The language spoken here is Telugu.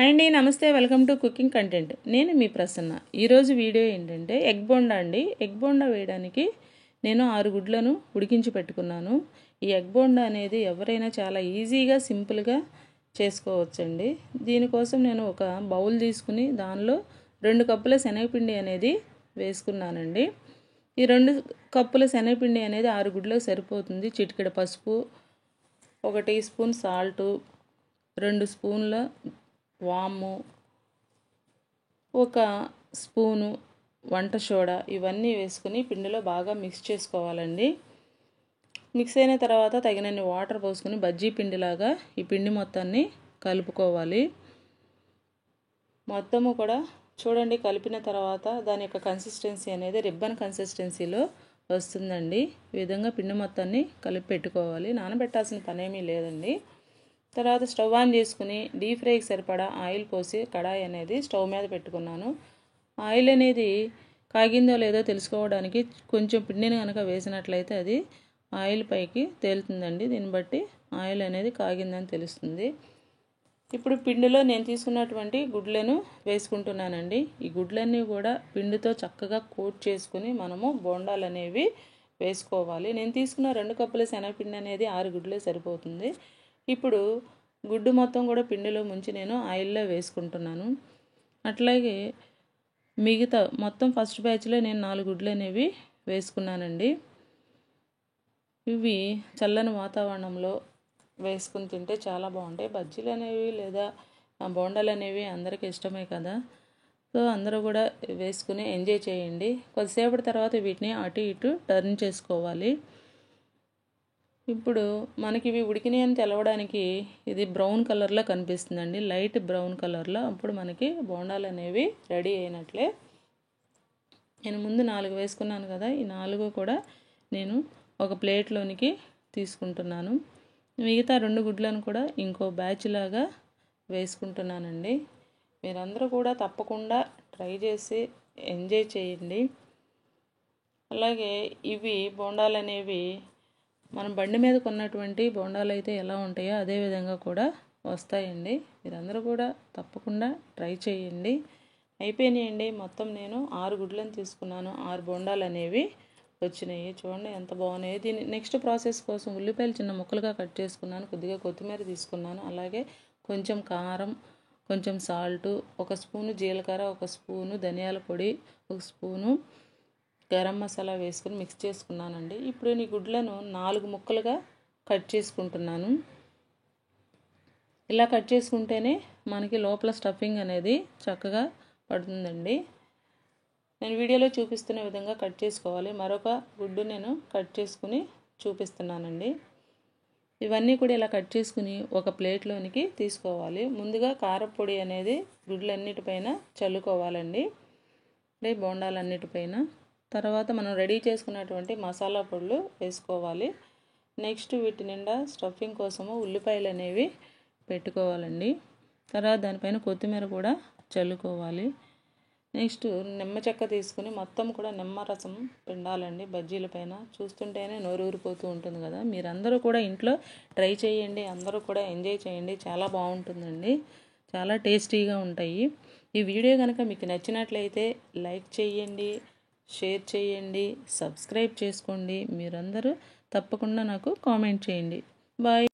హాయ్ అండి, నమస్తే. Welcome to cooking content. నేను మీ ప్రసన్న. ఈరోజు వీడియో ఏంటంటే ఎగ్ బోండా అండి. ఎగ్ బోండా వేయడానికి నేను 6 గుడ్లను ఉడికించి పెట్టుకున్నాను. ఈ ఎగ్ బోండా అనేది ఎవరైనా చాలా ఈజీగా సింపుల్గా చేసుకోవచ్చండి. దీనికోసం నేను ఒక బౌల్ తీసుకుని దానిలో 2 కప్పుల శనగపిండి అనేది వేసుకున్నానండి. ఈ 2 కప్పుల శనగపిండి అనేది 6 గుడ్లకు సరిపోతుంది. చిటికెడు పసుపు, 1 టీ స్పూన్ సాల్టు, 2 స్పూన్ల వాము, 1 స్పూను వంట సోడా ఇవన్నీ వేసుకుని పిండిలో బాగా మిక్స్ చేసుకోవాలండి. మిక్స్ అయిన తర్వాత తగినన్ని వాటర్ పోసుకొని బజ్జీ పిండిలాగా ఈ పిండి మొత్తాన్ని కలుపుకోవాలి. మొత్తము కూడా చూడండి, కలిపిన తర్వాత దాని యొక్క కన్సిస్టెన్సీ అనేది రిబ్బన్ కన్సిస్టెన్సీలో వస్తుందండి. ఈ విధంగా పిండి మొత్తాన్ని కలిపి పెట్టుకోవాలి. నానబెట్టాల్సిన పనేమీ లేదండి. తర్వాత స్టవ్ ఆన్ చేసుకుని డీప్ ఫ్రైకి సరిపడా ఆయిల్ పోసి కడాయి అనేది స్టవ్ మీద పెట్టుకున్నాను. ఆయిల్ అనేది కాగిందో లేదో తెలుసుకోవడానికి కొంచెం పిండిని కనుక వేసినట్లయితే అది ఆయిల్ పైకి తేలుతుందండి. దీన్ని బట్టి ఆయిల్ అనేది కాగిందని తెలుస్తుంది. ఇప్పుడు పిండిలో నేను తీసుకున్నటువంటి గుడ్లను వేసుకుంటున్నానండి. ఈ గుడ్లన్నీ కూడా పిండితో చక్కగా కోట్ చేసుకుని మనము బోండాలు అనేవి వేసుకోవాలి. నేను తీసుకున్న 2 కప్పుల శనగపిండి అనేది 6 గుడ్లే సరిపోతుంది. ఇప్పుడు గుడ్డు మొత్తం కూడా పిండిలో ముంచి నేను ఆయిల్లో వేసుకుంటున్నాను. అట్లాగే మిగతా మొత్తం ఫస్ట్ బ్యాచ్లో నేను 4 గుడ్లు అనేవి వేసుకున్నానండి. ఇవి చల్లని వాతావరణంలో వేసుకుని తింటే చాలా బాగుంటాయి. బజ్జీలు అనేవి లేదా బోండాలు అనేవి అందరికీ ఇష్టమే కదా. సో అందరూ కూడా వేసుకుని ఎంజాయ్ చేయండి. కొద్దిసేపటి తర్వాత వీటిని అటు ఇటు టర్న్ చేసుకోవాలి. ఇప్పుడు మనకి ఇవి ఉడికినాయి అని తెలవడానికి ఇది బ్రౌన్ కలర్లో కనిపిస్తుందండి, లైట్ బ్రౌన్ కలర్లో. అప్పుడు మనకి బోండాలు అనేవి రెడీ అయినట్లే. నేను ముందు 4 వేసుకున్నాను కదా, ఈ 4 కూడా నేను ఒక ప్లేట్లోనికి తీసుకుంటున్నాను. మిగతా 2 గుడ్లను కూడా ఇంకో బ్యాచ్ లాగా వేసుకుంటున్నానండి. మీరందరూ కూడా తప్పకుండా ట్రై చేసి ఎంజాయ్ చేయండి. అలాగే ఇవి బోండాలు అనేవి మనం బండి మీద కొన్నటువంటి బోండాలు అయితే ఎలా ఉంటాయో అదే విధంగా కూడా వస్తాయండి. మీరందరూ కూడా తప్పకుండా ట్రై చేయండి. అయిపోయినాయండి. మొత్తం నేను 6 గుడ్లను తీసుకున్నాను. 6 బోండాలు అనేవి వచ్చినాయి. చూడండి ఎంత బాగున్నాయి. దీని నెక్స్ట్ ప్రాసెస్ కోసం ఉల్లిపాయలు చిన్న ముక్కలుగా కట్ చేసుకున్నాను. కొద్దిగా కొత్తిమీర తీసుకున్నాను. అలాగే కొంచెం కారం, కొంచెం సాల్టు, 1 స్పూను జీలకర్ర, 1 స్పూను ధనియాల పొడి, 1 స్పూను గరం మసాలా వేసుకొని మిక్స్ చేసుకున్నానండి. ఇప్పుడు ఈ గుడ్లను 4 ముక్కలుగా కట్ చేసుకుంటున్నాను. ఇలా కట్ చేసుకుంటేనే మనకి లోపల స్టఫింగ్ అనేది చక్కగా పడుతుందండి. నేను వీడియోలో చూపిస్తున్న విధంగా కట్ చేసుకోవాలి. మరొక గుడ్డు నేను కట్ చేసుకుని చూపిస్తున్నానండి. ఇవన్నీ కూడా ఇలా కట్ చేసుకుని ఒక ప్లేట్లోనికి తీసుకోవాలి. ముందుగా కారపొడి అనేది గుడ్లన్నిటిపైన చల్లుకోవాలండి, అంటే బోండాలన్నిటిపైన. తర్వాత మనం రెడీ చేసుకున్నటువంటి మసాలా పొడులు వేసుకోవాలి. నెక్స్ట్ వీటి నిండా స్టఫింగ్ కోసము ఉల్లిపాయలు అనేవి పెట్టుకోవాలండి. తర్వాత దానిపైన కొత్తిమీర కూడా చల్లుకోవాలి. నెక్స్ట్ నిమ్మ చెక్క తీసుకుని మొత్తం కూడా నిమ్మరసం పిండాలండి బజ్జీల పైన. చూస్తుంటేనే నోరు ఊరిపోతూ ఉంటుంది కదా. మీరందరూ కూడా ఇంట్లో ట్రై చేయండి. అందరూ కూడా ఎంజాయ్ చేయండి. చాలా బాగుంటుందండి, చాలా టేస్టీగా ఉంటాయి. ఈ వీడియో కనుక మీకు నచ్చినట్లయితే లైక్ చేయండి, షేర్ చేయండి, సబ్స్క్రైబ్ చేసుకోండి. మీరందరూ తప్పకుండా నాకు కామెంట్ చేయండి. బాయ్.